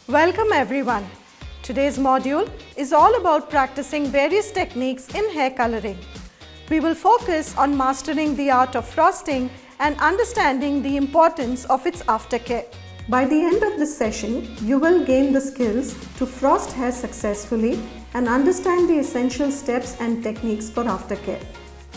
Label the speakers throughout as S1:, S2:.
S1: Welcome everyone. Today's module is all about practicing various techniques in hair coloring. We will focus on mastering the art of frosting and understanding the importance of its aftercare. By the end of this session, you will gain the skills to frost hair successfully and understand the essential steps and techniques for aftercare.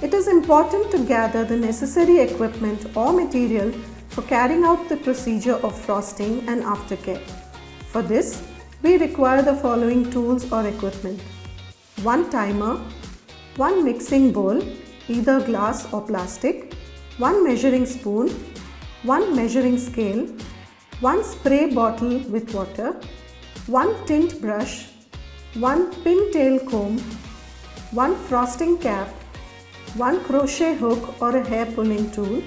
S1: It is important to gather the necessary equipment or material for carrying out the procedure of frosting and aftercare. For this, we require the following tools or equipment: one timer, one mixing bowl, either glass or plastic, one measuring spoon, one measuring scale, one spray bottle with water, one tint brush, one pintail comb, one frosting cap, one crochet hook or a hair pulling tool,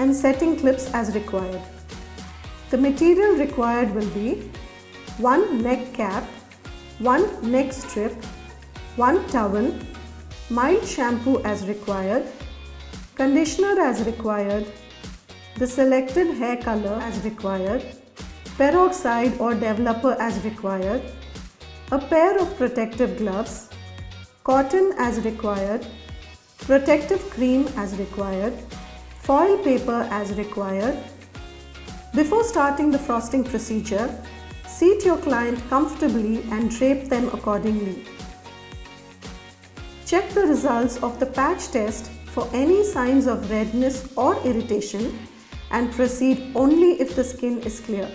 S1: and setting clips as required. The material required will be one neck cap, one neck strip, one towel, mild shampoo as required, conditioner as required, the selected hair color as required, peroxide or developer as required, a pair of protective gloves, cotton as required, protective cream as required, foil paper as required. Before starting the frosting procedure, seat your client comfortably and drape them accordingly. Check the results of the patch test for any signs of redness or irritation and proceed only if the skin is clear.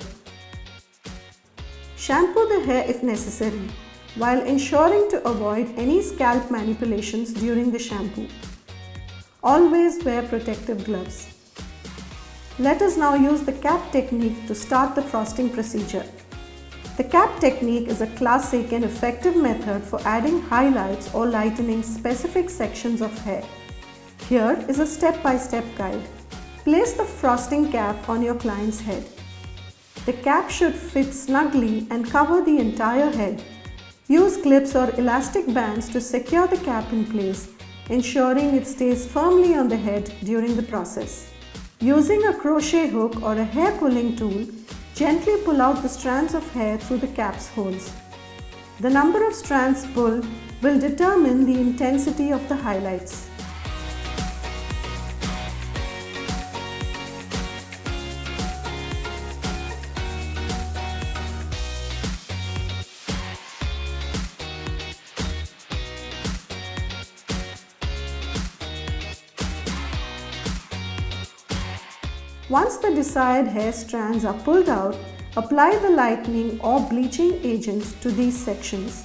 S1: Shampoo the hair if necessary, while ensuring to avoid any scalp manipulations during the shampoo. Always wear protective gloves. Let us now use the cap technique to start the frosting procedure. The cap technique is a classic and effective method for adding highlights or lightening specific sections of hair. Here is a step-by-step guide. Place the frosting cap on your client's head. The cap should fit snugly and cover the entire head. Use clips or elastic bands to secure the cap in place, ensuring it stays firmly on the head during the process. Using a crochet hook or a hair pulling tool, gently pull out the strands of hair through the cap's holes. The number of strands pulled will determine the intensity of the highlights. Once the desired hair strands are pulled out, apply the lightening or bleaching agent to these sections.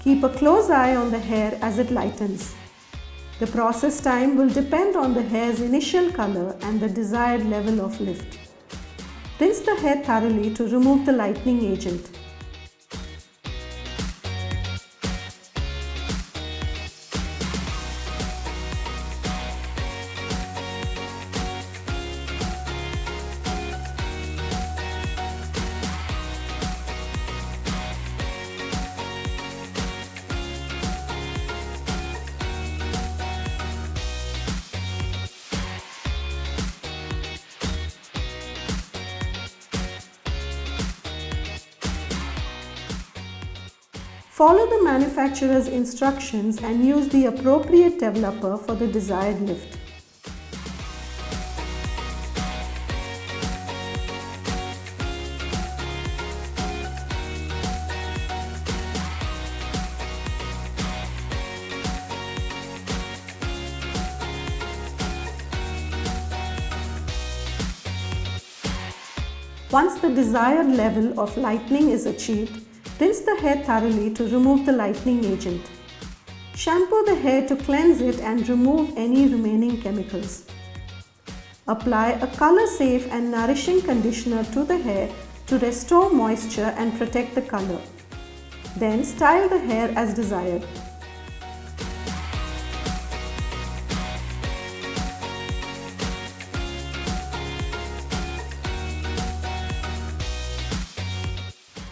S1: Keep a close eye on the hair as it lightens. The process time will depend on the hair's initial color and the desired level of lift. Rinse the hair thoroughly to remove the lightening agent. Follow the manufacturer's instructions and use the appropriate developer for the desired lift. Once the desired level of lightening is achieved, rinse the hair thoroughly to remove the lightening agent. Shampoo the hair to cleanse it and remove any remaining chemicals. Apply a color-safe and nourishing conditioner to the hair to restore moisture and protect the color. Then style the hair as desired.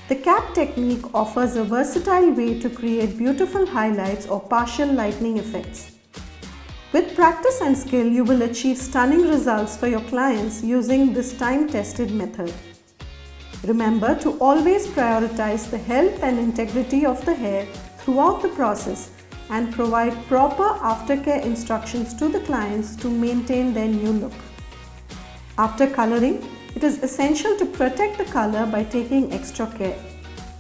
S1: The cap technique offers a versatile way to create beautiful highlights or partial lightening effects. With practice and skill, you will achieve stunning results for your clients using this time-tested method. Remember to always prioritize the health and integrity of the hair throughout the process and provide proper aftercare instructions to the clients to maintain their new look. After coloring, it is essential to protect the color by taking extra care.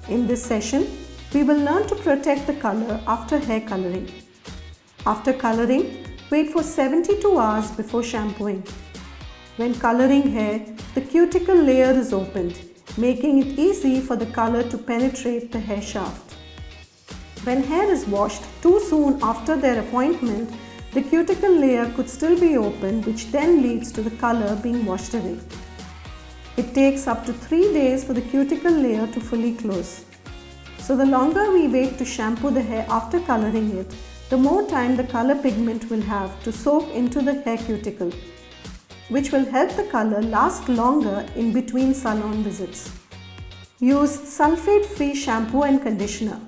S1: In this session, we will learn to protect the color after hair coloring. After coloring, wait for 72 hours before shampooing. When coloring hair, the cuticle layer is opened, making it easy for the color to penetrate the hair shaft. When hair is washed too soon after their appointment, the cuticle layer could still be open, which then leads to the color being washed away. It takes up to 3 days for the cuticle layer to fully close. So the longer we wait to shampoo the hair after coloring it, the more time the color pigment will have to soak into the hair cuticle, which will help the color last longer in between salon visits. Use sulphate-free shampoo and conditioner.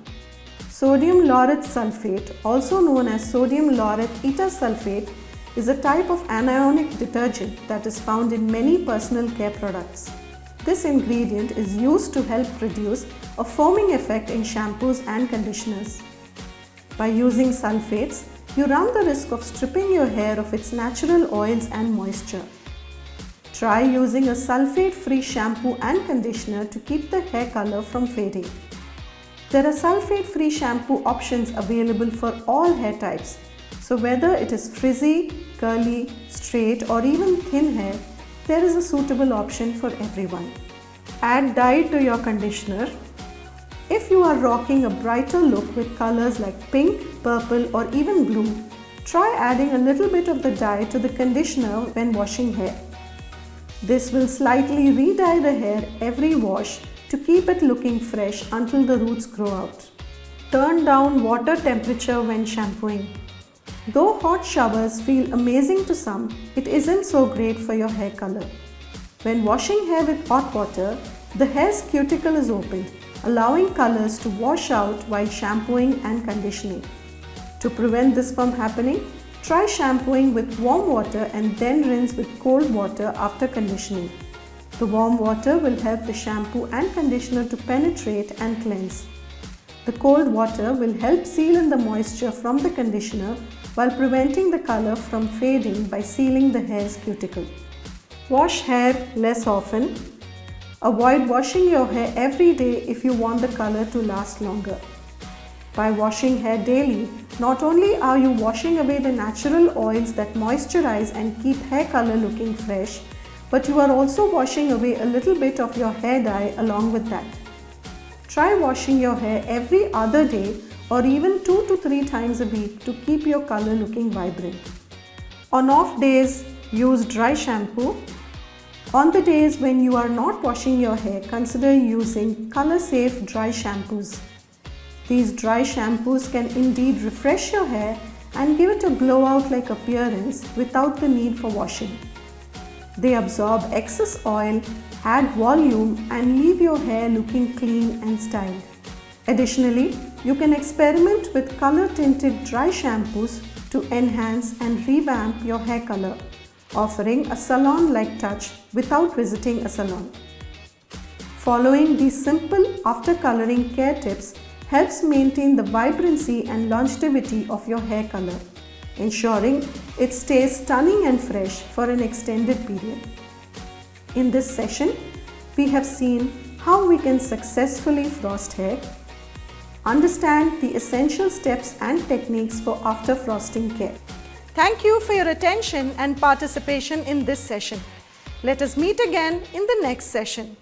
S1: Sodium laureth sulphate, also known as sodium laureth etasulfate, is a type of anionic detergent that is found in many personal care products. This ingredient is used to help produce a foaming effect in shampoos and conditioners. By using sulfates, you run the risk of stripping your hair of its natural oils and moisture. Try using a sulphate-free shampoo and conditioner to keep the hair color from fading. There are sulphate-free shampoo options available for all hair types. So whether it is frizzy, curly, straight or even thin hair, there is a suitable option for everyone. Add dye to your conditioner. If you are rocking a brighter look with colors like pink, purple or even blue, try adding a little bit of the dye to the conditioner when washing hair. This will slightly re-dye the hair every wash to keep it looking fresh until the roots grow out. Turn down water temperature when shampooing. Though hot showers feel amazing to some, it isn't so great for your hair color. When washing hair with hot water, the hair's cuticle is opened, allowing colors to wash out while shampooing and conditioning. To prevent this from happening, try shampooing with warm water and then rinse with cold water after conditioning. The warm water will help the shampoo and conditioner to penetrate and cleanse. The cold water will help seal in the moisture from the conditioner while preventing the color from fading by sealing the hair's cuticle. Wash hair less often. Avoid washing your hair every day if you want the color to last longer. By washing hair daily, not only are you washing away the natural oils that moisturize and keep hair color looking fresh, but you are also washing away a little bit of your hair dye along with that. Try washing your hair every other day or even 2 to 3 times a week to keep your color looking vibrant. On off days, use dry shampoo. On the days when you are not washing your hair, consider using color-safe dry shampoos. These dry shampoos can indeed refresh your hair and give it a blowout-like appearance without the need for washing. They absorb excess oil, add volume and leave your hair looking clean and styled. Additionally, you can experiment with color-tinted dry shampoos to enhance and revamp your hair color, offering a salon-like touch without visiting a salon. Following these simple after-coloring care tips helps maintain the vibrancy and longevity of your hair color, ensuring it stays stunning and fresh for an extended period. In this session, we have seen how we can successfully frost hair, understand the essential steps and techniques for after frosting care. Thank you for your attention and participation in this session. Let us meet again in the next session.